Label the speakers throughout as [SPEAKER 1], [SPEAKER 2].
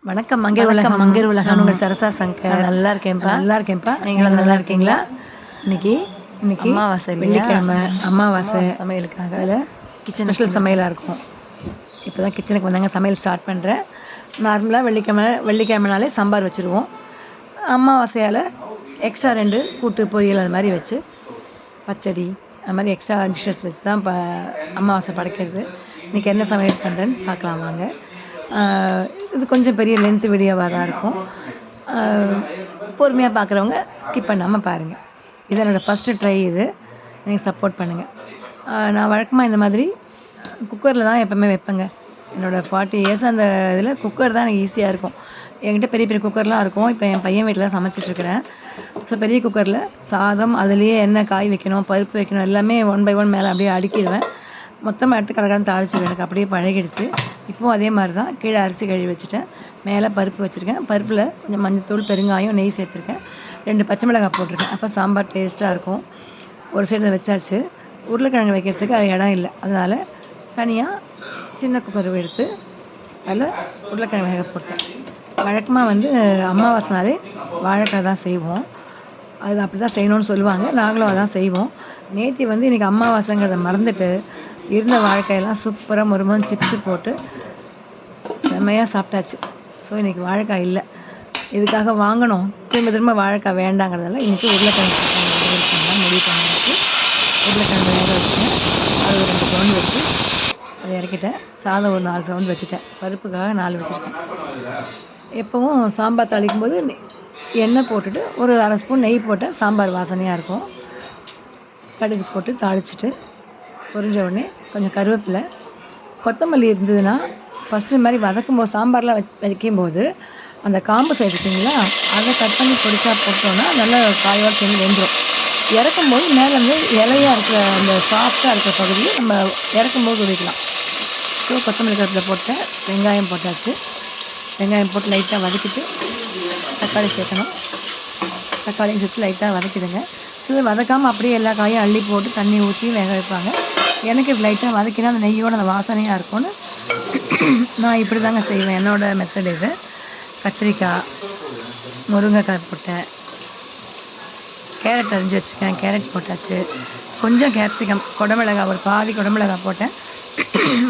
[SPEAKER 1] வணக்கம் மங்கையர் உலகம். நான் உங்கள் சரசா சங்கர். நல்லா இருக்கேன்ப்பா. நீங்களும் நல்லா இருக்கீங்களா? இன்னைக்கு அமாவாசை, வெள்ளிக்கிழமை அமாவாசை சமையலுக்காக கிச்சன் ஸ்பெஷல் சமையலாக இருக்கும். இப்போ தான் கிச்சனுக்கு வந்தாங்க, சமையல் ஸ்டார்ட் பண்ணுறேன். நார்மலாக வெள்ளிக்கிழமைனாலே சாம்பார் வச்சுருவோம். அமாவாசையால் எக்ஸ்ட்ரா 2 கூட்டு பொரியல் அது மாதிரி வச்சு பச்சடி அது மாதிரி எக்ஸ்ட்ரா டிஷ்ஷஸ் வச்சு தான் அமாவாசை படைக்கிறது. இன்றைக்கி என்ன சமையல் பண்ணுறேன்னு பார்க்கலாம் வாங்க. இது கொஞ்சம் பெரிய லென்த்து வீடியோவாக தான் இருக்கும். பொறுமையாக பார்க்குறவங்க ஸ்கிப் பண்ணாமல் பாருங்கள். இது என்னோடய ஃபஸ்ட்டு ட்ரை. இது எனக்கு சப்போர்ட் பண்ணுங்கள். நான் வழக்கமாக இந்த மாதிரி குக்கரில் தான் எப்போவுமே வைப்பேங்க. என்னோடய 40 இயர்ஸ் அந்த இதில் குக்கர் தான் எனக்கு ஈஸியாக இருக்கும். என்கிட்ட பெரிய பெரிய குக்கர்லாம் இருக்கும். இப்போ என் பையன் வீட்டில் தான் சமைச்சிட்ருக்கிறேன். ஸோ பெரிய குக்கரில் சாதம், அதுலேயே என்ன காய் வைக்கணும், பருப்பு வைக்கணும், எல்லாமே 1 by 1 மேலே அப்படியே அடுக்கிடுவேன். மொத்தமாக எடுத்து கடற்கடன்னு தாளிச்சிடுவேன். எனக்கு அப்படியே பழகிடுச்சு. இப்போவும் அதே மாதிரி தான். கீழே அரிசி கழுவி வச்சுட்டேன், மேலே பருப்பு வச்சுருக்கேன். பருப்பில் கொஞ்சம் மஞ்சத்தூள், பெருங்காயம், நெய் சேர்த்துருக்கேன். 2 பச்சை மிளகாய் போட்டிருக்கேன். அப்போ சாம்பார் டேஸ்ட்டாக இருக்கும். ஒரு சைடு வச்சாச்சு. உருளைக்கிழங்கு வைக்கிறதுக்கு அது இடம் இல்லை, அதனால் தனியாக சின்ன குக்கர் எடுத்து அதில் உருளைக்கிழங்கு வேக போட்டேன். வழக்கமாக அமாவாசைனாலே வாழைக்காய் தான் செய்வோம். அது அப்படி தான் செய்யணும்னு சொல்லுவாங்க. நாங்களும் அதான் செய்வோம். நேற்று இன்றைக்கி அமாவாசைங்கிறத மறந்துட்டு இருந்த வாழைக்காயெல்லாம் சூப்பராக முருமுன்னு சிப்ஸு போட்டு செம்மையாக சாப்பிட்டாச்சு. ஸோ இன்றைக்கி வாழைக்காய் இல்லை, இதுக்காக வாங்கணும். திரும்ப வாழைக்காய் வேண்டாங்கிறதால இன்றைக்கி உருளைக்கிழங்கு முடிவு பண்ணிட்டு உருளைக்கிழங்கு வேக வச்சுட்டேன். அது ஒரு 2 சவுண்டு வச்சு அதை இறக்கிட்டேன். சாதம் ஒரு 4 சவுண்டு வச்சுட்டேன். பருப்புக்காக 4 வச்சுருக்கேன். எப்போவும் சாம்பார் தாளிக்கும் போது எண்ணெய் போட்டுட்டு ஒரு 1/2 ஸ்பூன் நெய் போட்டால் சாம்பார் வாசனையாக இருக்கும். கடுகு போட்டு தாளிச்சிட்டு பொரிஞ்ச உடனே கொஞ்சம் கருவேப்பிலை, கொத்தமல்லி இருந்ததுன்னா ஃபஸ்ட்டு இது மாதிரி வதக்கும்போது சாம்பார்லாம் வைக்கும்போது அந்த காம்பு சேர்த்துட்டிங்களா, அதை கட் பண்ணி பொடிச்சா போட்டோன்னா நல்லா காயோடு சேர்ந்து வெந்துடும். இறக்கும்போது மேலே இலையாக இருக்கிற அந்த சாஃப்டாக இருக்கிற பகுதியை நம்ம இறக்கும்போது உடைக்கலாம். ஸோ கொத்தமல்லி கருவேப்பிலை போட்டேன். வெங்காயம் போட்டாச்சு. வெங்காயம் போட்டு லைட்டாக வதக்கிட்டு தக்காளி சேர்க்கணும். தக்காளியும் சேர்த்து லைட்டாக வதக்கிடுங்க. சில வதக்காமல் அப்படியே எல்லா காயும் அள்ளி போட்டு தண்ணி ஊற்றி வேக வைப்பாங்க. எனக்கு லைட்டாக வதக்கினா அந்த நெய்யோட அந்த வாசனையாக இருக்கும்னு நான் இப்படி தாங்க செய்வேன். என்னோடய மெத்தட் இது. கத்திரிக்காய், முருங்கைக்காய் போட்டேன். கேரட் அரிஞ்சு வச்சுருக்கேன், கேரட் போட்டாச்சு. கொஞ்சம் கேப்சிகம், குடமிளகாய் ஒரு பாதி குடமிளகாய் போட்டேன்.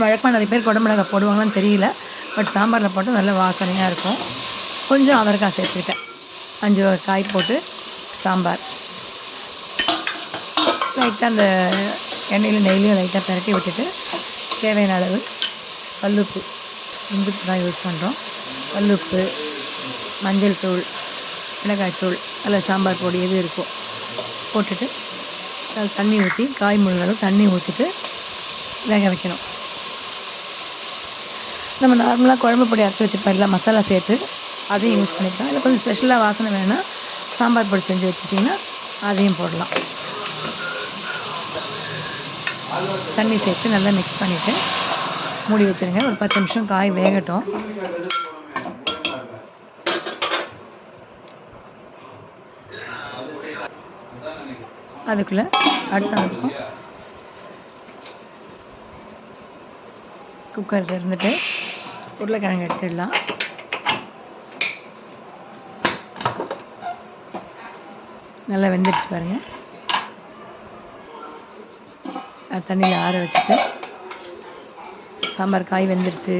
[SPEAKER 1] வழக்கமாக நிறைய பேர் குடமிளகாய் போடுவாங்களான்னு தெரியல, பட் சாம்பாரில் போட்டு நல்ல வாசனையாக இருக்கும். கொஞ்சம் அவரைக்காய் சேர்த்துக்கிட்டேன். 5 காய் போட்டு சாம்பார் லைட்டாக அந்த எண்ணெயில் நெய்லையும் லைட்டாக பரட்டி விட்டுட்டு தேவையான அளவு கல்லுப்பு, இந்துப்பு தான் யூஸ் பண்ணுறோம். கல்லுப்பு, மஞ்சள் தூள், மிளகாய்த்தூள், அதில் சாம்பார் பொடி எது இருக்கோ போட்டுட்டு தண்ணி ஊற்றி காய் முழுவதும் தண்ணி ஊற்றிட்டு வேக வைக்கணும். நம்ம நார்மலாக குழம்பு பொடி அரைச்சி வச்சுருப்போம், மசாலா சேர்த்து அதையும் யூஸ் பண்ணிக்கலாம். இல்லை கொஞ்சம் ஸ்பெஷலாக வாசனை வேணால் சாம்பார் பொடி செஞ்சு வச்சுட்டிங்கன்னா அதையும் போடலாம். தண்ணி சேர்த்து நல்லா மிக்ஸ் பண்ணிவிட்டு மூடி வச்சுருங்க. ஒரு 10 நிமிஷம் காய் வேகட்டும். அதுக்குள்ளே அடுத்த இருக்கும் குக்கர் இருந்துட்டு உருளைக்கிழங்கு எடுத்துடலாம். நல்லா வெந்துடுச்சு பாருங்கள். தண்ணியில் ஆற வச்சுட்டு சாம்பார் காய் வெந்துடுச்சு.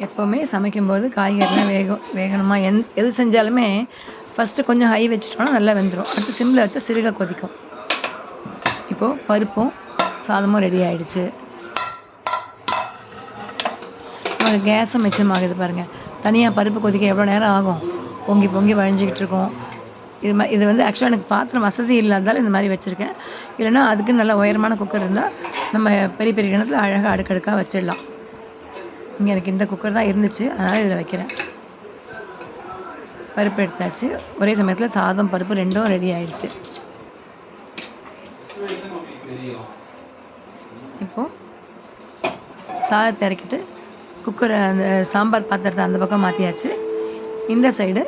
[SPEAKER 1] எப்போவுமே சமைக்கும்போது காய்கறிலாம் வேகணுமா எது செஞ்சாலுமே ஃபஸ்ட்டு கொஞ்சம் ஹை வச்சுட்டோன்னா நல்லா வெந்துடும். அடுத்து சிம்மில் வச்சா சிறுக கொதிக்கும். இப்போது பருப்பும் சாதமும் ரெடி ஆகிடுச்சு. நமக்கு கேஸும் மிச்சமாகுது பாருங்கள். தனியாக பருப்பு கொதிக்க எவ்வளோ நேரம் ஆகும்? பொங்கி பொங்கி வழிஞ்சிக்கிட்டு இருக்கும். இது ஆக்சுவலாக எனக்கு பாத்திரம் வசதி இல்லாததால் இந்த மாதிரி வச்சுருக்கேன். இல்லைன்னா அதுக்கு நல்ல உயரமான குக்கர் இருந்தால் நம்ம பெரிய பெரிய கிணத்துல அழகாக அடுக்கடுக்காக வச்சிடலாம். இங்கே எனக்கு இந்த குக்கர் தான் இருந்துச்சு, அதனால் இதில் வைக்கிறேன். பருப்பு எடுத்தாச்சு. ஒரே சமயத்தில் சாதம் பருப்பு 2ம் ரெடி ஆகிடுச்சு. இப்போது சாதத்தை இறக்கிட்டு குக்கரை அந்த சாம்பார் பாத்திரத்தை அந்த பக்கம் மாற்றியாச்சு. இந்த சைடு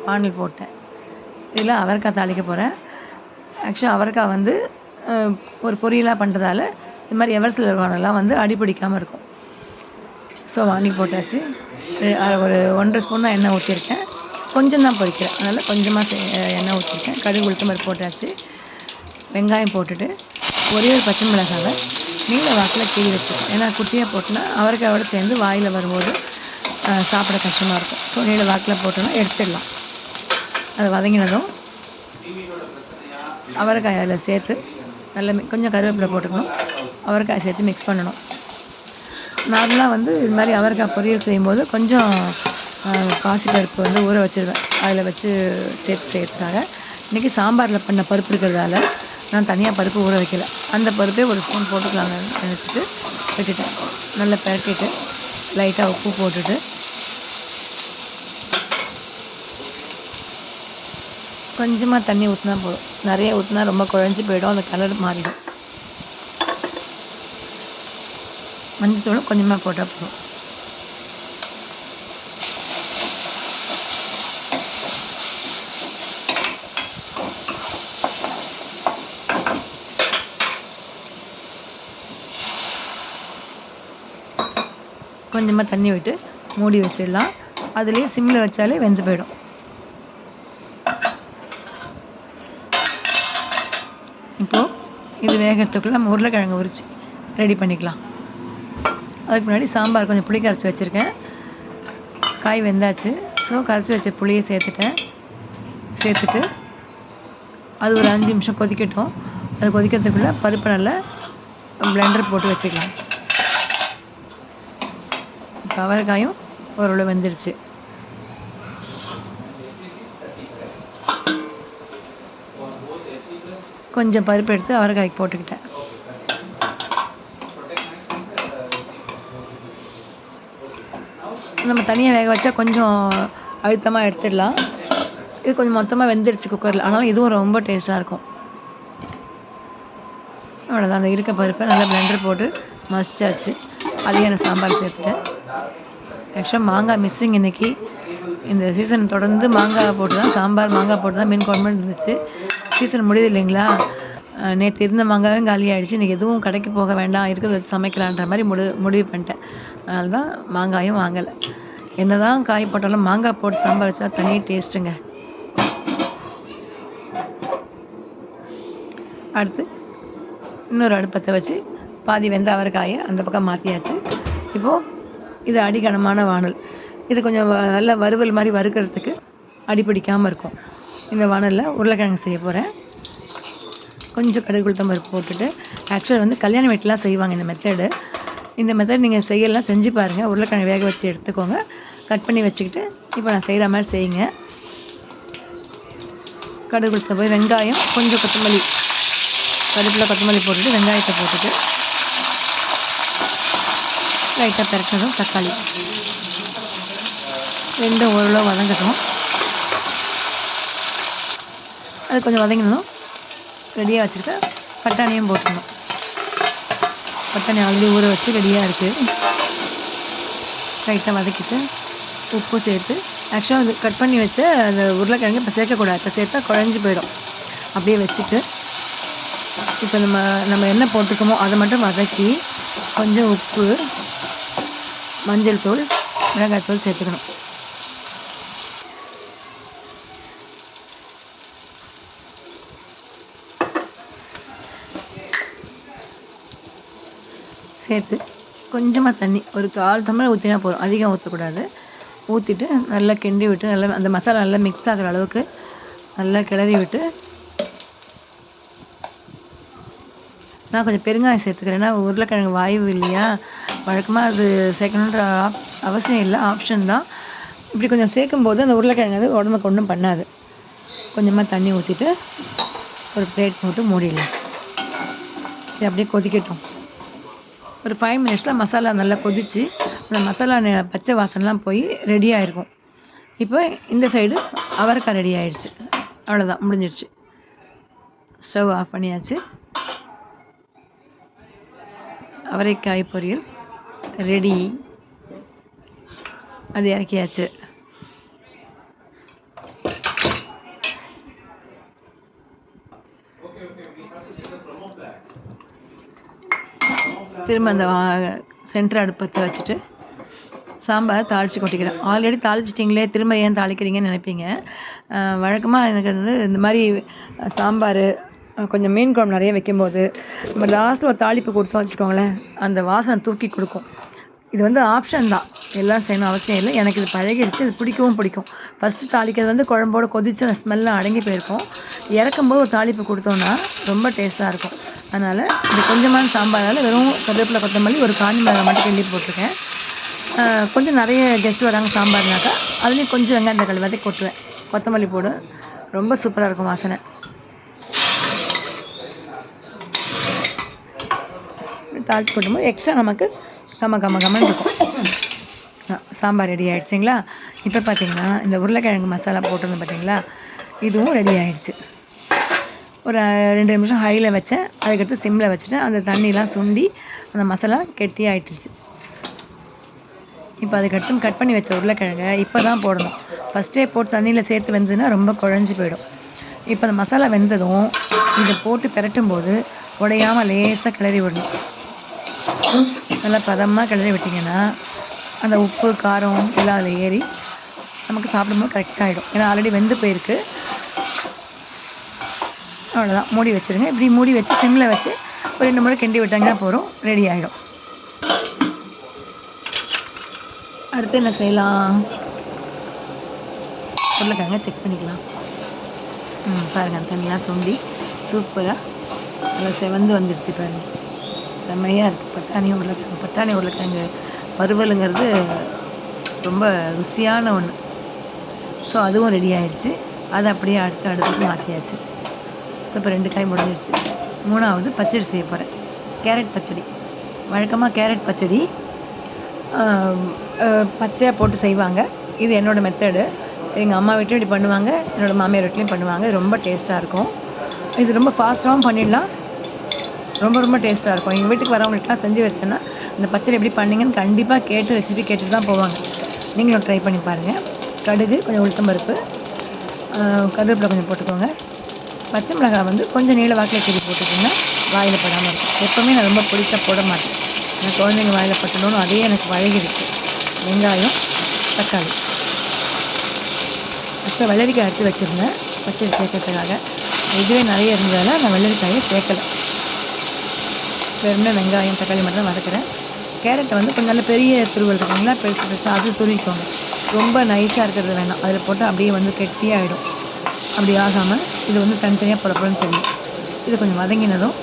[SPEAKER 1] வானல் போட்டேன். இதில் அவரைக்காய் தாளிக்க போகிறேன். ஆக்சுவலாக அவரைக்காய் ஒரு பொரியலாக பண்ணுறதால இது மாதிரி எவர் சிலர் வானலாம் அடிப்பிடிக்காமல் இருக்கும். ஸோ வாங்கி போட்டாச்சு. ஒரு 1 1/2 ஸ்பூன் தான் எண்ணெய் ஊற்றிருக்கேன். கொஞ்சம் தான் பொரிக்கிறேன், அதனால் கொஞ்சமாக எண்ணெய் ஊற்றிருக்கேன். கடுகு உளுத்தம் பருப்பு போட்டாச்சு. வெங்காயம் போட்டுட்டு ஒரே ஒரு பச்சை மிளகாவை நீல வாக்கில் கீறி வச்சுருக்கேன். ஏன்னா குட்டியாக போட்டோன்னா அவரைக்காயோடு சேர்ந்து வாயில் வரும்போது சாப்பிட கஷ்டமாக இருக்கும். ஸோ நீல வாக்கில் போட்டோன்னா எடுத்துடலாம். அது வதங்கினதும் அவரைக்காய் அதில் சேர்த்து நல்லா கொஞ்சம் கருவேப்பிலை போட்டுக்கணும். அவரைக்காய் சேர்த்து மிக்ஸ் பண்ணணும். நார்மலாக வந்து இது மாதிரி அவரைக்காய் பொரியல் செய்யும்போது கொஞ்சம் பாசிப்பருப்பு வந்து ஊற வச்சுருவேன், அதில் வச்சு செய்யறதுக்காக. இன்றைக்கி சாம்பாரில் பண்ண பருப்பு இருக்கிறதால நான் தனியாக பருப்பு ஊற வைக்கல. அந்த பருப்பே ஒரு ஸ்பூன் போட்டுக்கலாங்க நினச்சிட்டு விட்டுட்டேன். நல்லா பரட்டிட்டு லைட்டாக உப்பு போட்டுட்டு கொஞ்சமாக தண்ணி ஊற்றினா போதும். நிறைய ஊற்றினா ரொம்ப குழஞ்சி போயிடும், அந்த கலர் மாறிடும். மஞ்சத்தூளும் கொஞ்சமாக போட்டால் போதும். கொஞ்சமாக தண்ணி விட்டு மூடி வச்சிடலாம். அதுலேயே சிம்மில் வச்சாலே வெந்து போயிடும். இப்போது இது வேகிறதுக்குள்ளே நம்ம உருளைக்கிழங்கு உரித்து ரெடி பண்ணிக்கலாம். அதுக்கு முன்னாடி சாம்பார் கொஞ்சம் புளி கரைச்சி வச்சுருக்கேன். காய் வெந்தாச்சு. ஸோ கரைச்சி வச்ச புளியை சேர்த்துட்டு அது ஒரு 5 நிமிஷம் கொதிக்கட்டும். அது கொதிக்கிறதுக்குள்ளே பருப்பு நல்லா பிளெண்டர் போட்டு வச்சுக்கலாம். இப்போ அவரைக்காயும் ஓரளவு வெந்துடுச்சு. கொஞ்சம் பருப்பு எடுத்து அவரைக்காய்க்கு போட்டுக்கிட்டேன். நம்ம தனியாக வேக வச்சா கொஞ்சம் அழுத்தமாக எடுத்துடலாம். இது கொஞ்சம் மொத்தமாக வெந்துடுச்சு குக்கரில், ஆனாலும் இதுவும் ரொம்ப டேஸ்ட்டாக இருக்கும். அவ்வளோதான். அந்த இருக்க பருப்பை நல்லா பிளெண்டர் போட்டு மசிச்சாச்சு. அதையும் நான் சாம்பார் சேர்த்துட்டேன். ஆக்சுவலாக மாங்காய் மிஸ்ஸிங் இன்றைக்கி. இந்த சீசன் தொடர்ந்து மாங்காய் போட்டு தான் சாம்பார், மாங்காய் போட்டு தான் மீன் குழம்புன்னு இருந்துச்சு. சீசன் முடியுது இல்லைங்களா? நேற்று இருந்த மாங்காயும் காலி ஆகிடுச்சு. இன்றைக்கி எதுவும் கடைக்கு போக வேண்டாம், இருக்கிறத வச்சு சமைக்கலான்ற மாதிரி முடிவு பண்ணிட்டேன். அதனால தான் மாங்காயும் வாங்கலை. என்ன தான் காய் போட்டாலும் மாங்காய் போட்டு சாம்பார் வச்சா தனி டேஸ்ட்டுங்க. அடுத்து இன்னொரு அடுப்பத்தை வச்சு பாதி வெந்த அவரைக்காயை அந்த பக்கம் மாற்றியாச்சு. இப்போது இது அடிகனமான வானல். இது கொஞ்சம் நல்ல வறுவல் மாதிரி வறுக்கிறதுக்கு அடிப்பிடிக்காமல் இருக்கும். இந்த வானலில் உருளைக்கிழங்கு செய்ய போகிறேன். கொஞ்சம் கடுகு உளுத்தம் பருப்பு போட்டுட்டு, ஆக்சுவலாக வந்து கல்யாண வீட்டிலாம் செய்வாங்க இந்த மெத்தடு. இந்த மெத்தட் நீங்கள் செய்யலாம், செஞ்சு பாருங்கள். உருளைக்கிழங்கு வேக வச்சு எடுத்துக்கோங்க, கட் பண்ணி வச்சுக்கிட்டு இப்போ நான் செய்கிற மாதிரி செய்யுங்க. கடுகு உளுத்தம் போய் வெங்காயம், கொஞ்சம் கொத்தமல்லி, கருப்பில் கொத்தமல்லி போட்டுட்டு வெங்காயத்தை போட்டுட்டு லைட்டாக பரட்டினதும் தக்காளி ரெண்டும் ஓரளவு வதங்கட்டும். அது கொஞ்சம் வதங்கினதும் ரெடியாக வச்சுருக்க பட்டாணியும் போட்டுடணும். பட்டாணி ஆல்ரெடி ஊற வச்சு ரெடியாக இருக்குது. லைட்டாக வதக்கிட்டு உப்பு சேர்த்து, ஆக்சுவலாக அது கட் பண்ணி வச்ச அந்த உருளைக்கிழங்கு இப்போ சேர்க்கக்கூடாது. இப்போ சேர்த்தா குழஞ்சி போயிடும். அப்படியே வச்சுட்டு இப்போ நம்ம என்ன போட்டுக்கோமோ அதை மட்டும் வதக்கி கொஞ்சம் உப்பு, மஞ்சள் தூள், மிளகாய் தூள் சேர்த்துக்கணும். சேர்த்து கொஞ்சமாக தண்ணி ஒரு 1/4 டம்ளர் ஊற்றினா போதும், அதிகம் ஊற்றக்கூடாது. ஊற்றிட்டு நல்லா கிண்டி விட்டு நல்லா அந்த மசாலா நல்லா மிக்ஸ் ஆகிற அளவுக்கு நல்லா கிளறி விட்டு, நான் கொஞ்சம் பெருங்காயம் சேர்த்துக்கிறேன். ஏன்னா உருளைக்கிழங்கு வாயு இல்லையா, வழக்கமாக அது சேர்க்கணுன்ற அவசியம் இல்லை, ஆப்ஷன் தான். இப்படி கொஞ்சம் சேர்க்கும்போது அந்த உருளைக்கிழங்கு அது உடம்புக்கு ஒன்றும் பண்ணாது. கொஞ்சமாக தண்ணி ஊற்றிட்டு ஒரு பிளேட் போட்டு மூடிடலாம். இது அப்படியே கொதிக்கட்டும். ஒரு 5 மினிட்ஸில் மசாலா நல்லா கொதித்து அந்த மசாலா பச்சை வாசனைலாம் போய் ரெடியாக இருக்கும். இப்போ இந்த சைடு அவரைக்காய் ரெடி ஆகிடுச்சு. அவ்வளோதான், முடிஞ்சிடுச்சு. ஸ்டவ் ஆஃப் பண்ணியாச்சு. அவரைக்காய் பொரியல் ரெடி. அது இறக்கியாச்சு. திரும்ப அந்த சென்டர் அடுப்பத்தை வச்சுட்டு சாம்பார் தாளித்து கொட்டிக்கிறேன். ஆல்ரெடி தாளிச்சிட்டிங்களே திரும்ப ஏன் தாளிக்கிறீங்கன்னு நினைப்பீங்க. வழக்கமாக எனக்கு வந்து இந்த மாதிரி சாம்பார் கொஞ்சம் மீன் குழம்பு நிறைய வைக்கும்போது நம்ம லாஸ்ட்டில் ஒரு தாளிப்பு கொடுத்தோம் வச்சுக்கோங்களேன், அந்த வாசனை தூக்கி கொடுக்கும். இது வந்து ஆப்ஷன் தான், எல்லாம் செய்யணும் அவசியம் இல்லை. எனக்கு இது பழகிடுச்சு, இது பிடிக்கவும் பிடிக்கும். ஃபஸ்ட்டு தாளிக்கிறது வந்து குழம்போடு கொதித்து அந்த ஸ்மெல்லாம் அடங்கி போயிருக்கும். இறக்கும்போது ஒரு தாளிப்பு கொடுத்தோன்னா ரொம்ப டேஸ்ட்டாக இருக்கும். அதனால் இது கொஞ்சமான சாம்பாரால் வெறும் கருவேப்பிலை கொத்தமல்லி ஒரு காஞ்சி மிளகாய் மட்டும் கிள்ளி போட்டிருக்கேன். கொஞ்சம் நிறைய கெஸ்ட் வராங்க சாம்பார்னாக்கா அதுலேயும் கொஞ்சம் வெங்காயம் தக்காளி வதக்கி கொட்டுவேன், கொத்தமல்லி போடு, ரொம்ப சூப்பராக இருக்கும் வாசனை. தாளித்து கொட்டும்போது எக்ஸ்ட்ரா நமக்கு கம்மன்னு இருக்கும். சாம்பார் ரெடி ஆகிடுச்சிங்களா. இப்போ பார்த்தீங்கன்னா இந்த உருளைக்கிழங்கு மசாலா போட்டிருந்தோம் பார்த்தீங்களா, இதுவும் ரெடி ஆகிடுச்சு. ஒரு 2 நிமிஷம் ஹையில் வச்சேன், அதுக்கடுத்து சிம்மில் வச்சுட்டேன். அந்த தண்ணிலாம் சுண்டி அந்த மசாலா கெட்டி ஆகிட்டுருச்சு. இப்போ அதுக்கடுத்து கட் பண்ணி வச்ச உருளைக்கிழங்கை இப்போ தான் போடணும். ஃபஸ்ட்டே போட்டு தண்ணியில் சேர்த்து வெந்ததுன்னா ரொம்ப குழஞ்சி போயிடும். இப்போ அந்த மசாலா வெந்ததும் இதை போட்டு பிரட்டும்போது உடையாமல் லேசாக கிளறி விடணும். நல்லா பதமாக கிளறி விட்டிங்கன்னா அந்த உப்பு காரம் எல்லாம் அதில் ஏறி நமக்கு சாப்பிடும்போது கரெக்டாகிடும். ஏன்னா ஆல்ரெடி வெந்து போயிருக்கு. அவ்வளோதான், மூடி வச்சுருங்க. இப்படி மூடி வச்சு சிம்மில் வச்சு ஒரு 2 முறை கிண்டி விட்டாங்கன்னா போகிறோம், ரெடி ஆகிடும். அடுத்து என்ன செய்யலாம், உருளைக்கிழங்க செக் பண்ணிக்கலாம். பாருங்கள் அந்த தண்ணிலாம் சுண்டி சூப்பராக நல்லா செவந்து வந்துடுச்சு பாருங்கள், செம்மையாக இருக்குது. பட்டாணி உருளைக்கிழங்கு வறுவலுங்கிறது ரொம்ப ருசியான ஒன்று. ஸோ அதுவும் ரெடி ஆகிடுச்சு. அதை அப்படியே அடுத்துக்கு மாற்றியாச்சு. ஸோ இப்போ 2 காய் முடிஞ்சிடுச்சு. 3வது பச்சடி செய்ய போகிறேன், கேரட் பச்சடி. வழக்கமாக கேரட் பச்சடி பச்சையாக போட்டு செய்வாங்க. இது என்னோடய மெத்தடு. எங்கள் அம்மா வீட்லையும் இப்படி பண்ணுவாங்க, என்னோடய மாமியார் வீட்லையும் பண்ணுவாங்க. இது ரொம்ப டேஸ்ட்டாக இருக்கும். இது ரொம்ப ஃபாஸ்ட்டாகவும் பண்ணிடலாம், ரொம்ப டேஸ்ட்டாக இருக்கும். எங்கள் வீட்டுக்கு வரவங்களுக்குலாம் செஞ்சு வச்சேன்னா இந்த பச்சடி எப்படி பண்ணிங்கன்னு கண்டிப்பாக கேட்டு ரெசிபி கேட்டுட்டு தான் போவாங்க. நீங்களும் ட்ரை பண்ணி பாருங்கள். கடுகு, கொஞ்சம் உளுத்தம்பருப்பு, கருவேப்பிலை கொஞ்சம் போட்டுக்கோங்க. பச்சை மிளகாய் வந்து கொஞ்சம் நீள வாக்கில் கீறி போட்டுக்கோங்க, வாயில் படாமல் இருக்கும். எப்போவுமே நான் ரொம்ப பொடிசாக போட மாட்டேன், நான் குழந்தைங்க வாயில் பட்டணும்னு அதே எனக்கு பழகிடுச்சு. வெங்காயம், தக்காளி, அப்புறம் வெள்ளரிக்காய் எடுத்து வச்சுருந்தேன் பச்சடி சேர்க்கறதுக்காக. இதுவே நிறைய இருந்ததால் நான் வெள்ளரிக்காயை சேர்க்கலை. வெறும்னா வெங்காயம் தக்காளி மட்டும் தான் வதக்கிறேன். கேரட்டை வந்து கொஞ்சம் நல்ல பெரிய துருவல் இருக்குங்களா, பெருசு அது துருவிக்கோங்க. ரொம்ப நைஸாக இருக்கிறது வேணாம், அதில் போட்டு அப்படியே வந்து கெட்டியாகிடும். அப்படி ஆகாமல் இது வந்து தனித்தனியாக பொடப்பொடன்னு தெரியும். இது கொஞ்சம் வதங்கினதும்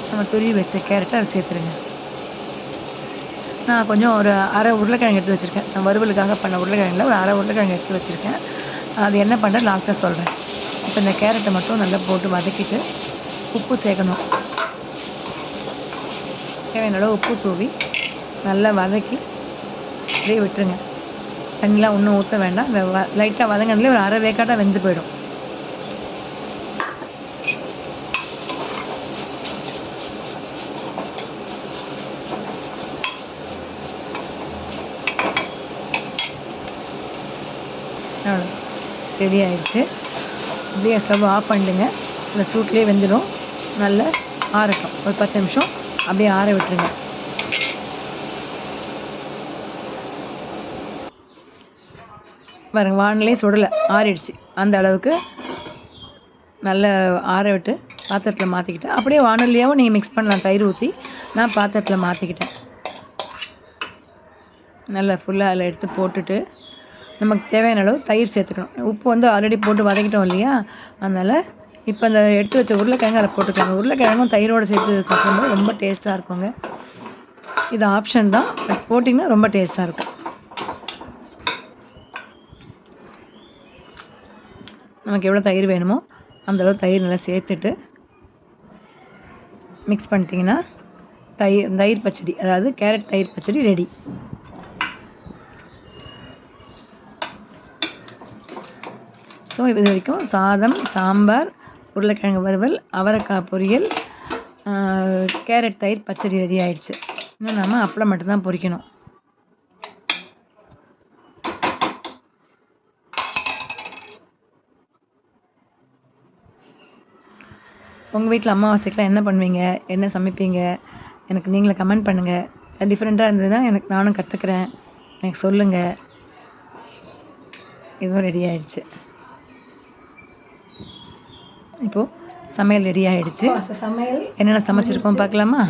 [SPEAKER 1] நம்ம துருவி வச்ச கேரட்டை அதை சேர்த்துருங்க. நான் கொஞ்சம் ஒரு அரை உருளைக்கிழங்கு எடுத்து வச்சுருக்கேன். நான் வறுவலுக்காக பண்ண உருளைக்கிழங்குல ஒரு அரை உருளைக்கிழங்கு எடுத்து வச்சுருக்கேன். அது என்ன பண்ணுறேன் லாஸ்ட்டாக சொல்கிறேன். இப்போ இந்த கேரட்டை மட்டும் நல்லா போட்டு வதக்கிட்டு உப்பு சேர்க்கணும். தேவையான அளவு உப்பு தூவி நல்லா வதக்கி அப்படியே விட்டுருங்க. தண்ணிலாம் ஒன்றும் ஊற்ற வேண்டாம். இந்த லைட்டாக வதங்கினதுலேயே ஒரு அரை வேக்காட்டாக வெந்து போயிடும். அவ்வளோ ரெடி ஆகிடுச்சு. அப்படியே ஸ்டவ் ஆஃப் பண்ணிடுங்க. இந்த சூட்லேயே வெந்துடும். நல்லா ஆறட்டும், ஒரு 10 நிமிஷம் அப்படியே ஆற விட்டுருங்க. பாருங்கள், வானிலே சுடலை, ஆறிடுச்சு. அந்த அளவுக்கு நல்லா ஆற விட்டு பாத்திரத்தில் மாற்றிக்கிட்டேன். அப்படியே வானல்லையாகவும் நீங்கள் மிக்ஸ் பண்ணலாம், தயிர் ஊற்றி. நான் பாத்திரத்தில் மாற்றிக்கிட்டேன். நல்லா ஃபுல்லாக அதில் எடுத்து போட்டுட்டு நமக்கு தேவையான அளவு தயிர் சேர்த்துக்கணும். உப்பு வந்து ஆல்ரெடி போட்டு வதக்கிட்டோம் இல்லையா, அதனால் இப்போ அந்த எடுத்து வச்ச உருளைக்கிழங்கு அதில் போட்டுக்கோங்க. உருளைக்கிழங்கும் தயிரோடு சேர்த்து சாப்பிடும்போது ரொம்ப டேஸ்ட்டாக இருக்குங்க. இது ஆப்ஷன் தான், பட் போட்டிங்கன்னா ரொம்ப டேஸ்ட்டாக இருக்கும். நமக்கு எவ்வளோ தயிர் வேணுமோ அந்தளவு தயிர் நல்லா சேர்த்துட்டு மிக்ஸ் பண்ணிட்டிங்கன்னா தயிர் பச்சடி, அதாவது கேரட் தயிர் பச்சடி ரெடி. ஸோ இது வரைக்கும் சாதம், சாம்பார், உருளைக்கிழங்கு வறுவல், அவரைக்காய் பொரியல், கேரட் தயிர் பச்சடி ரெடி ஆகிடுச்சு. இன்னும் நம்ம அப்பளம் மட்டும்தான் பொரிக்கணும். உங்கள் வீட்டில் அமாவாசைக்கெலாம் என்ன பண்ணுவீங்க, என்ன சமைப்பீங்க, எனக்கு நீங்களே கமெண்ட் பண்ணுங்கள். டிஃப்ரெண்ட்டாக இருந்ததுன்னா நானும் கற்றுக்குறேன். எனக்கு சொல்லுங்கள். இதுவும் ரெடி ஆகிடுச்சு. இப்போது சமையல் ரெடி ஆகிடுச்சு.
[SPEAKER 2] சமையல்
[SPEAKER 1] என்னென்ன சமைச்சிருக்கோம் பார்க்கலாமா?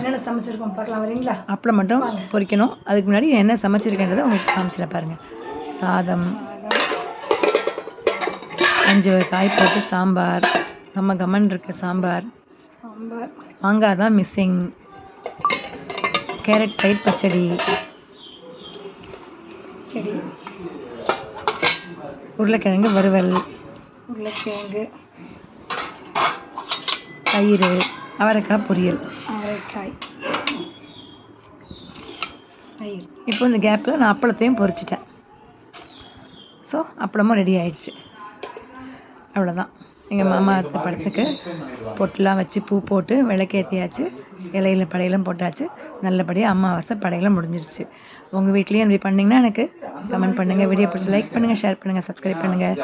[SPEAKER 2] வரீங்களா?
[SPEAKER 1] அப்பளம் மட்டும் பொரிக்கணும். அதுக்கு முன்னாடி என்ன சமைச்சிருக்கேன்றதை உங்களுக்கு காமிச்சிட பாருங்கள். சாதம், 5 காய் போட்டு சாம்பார், கம்மன் இருக்கு சாம்பார். மாங்காய் தான் மிஸ்ஸிங். கேரட் தயிர் பச்சடி, உருளைக்கிழங்கு வறுவல், தயிர், அவரைக்காய் பொரியல். இப்போ இந்த கேப்பில் நான் அப்பளத்தையும் பொரிச்சிட்டேன். ஸோ அப்பளமும் ரெடி ஆயிடுச்சு. அவ்வளோதான். எங்கள் மாமா படத்துக்கு பொட்டெலாம் வச்சு பூ போட்டு விளக்கேற்றியாச்சு. இலையில படையெல்லாம் போட்டாச்சு. நல்லபடியாக அமாவாசை படையெல்லாம் முடிஞ்சிருச்சு. உங்கள் வீட்லேயும் இப்படி பண்ணிங்கன்னா எனக்கு கமெண்ட் பண்ணுங்கள். வீடியோ பிடிச்சி லைக் பண்ணுங்கள், ஷேர் பண்ணுங்கள், சப்ஸ்கிரைப் பண்ணுங்கள்.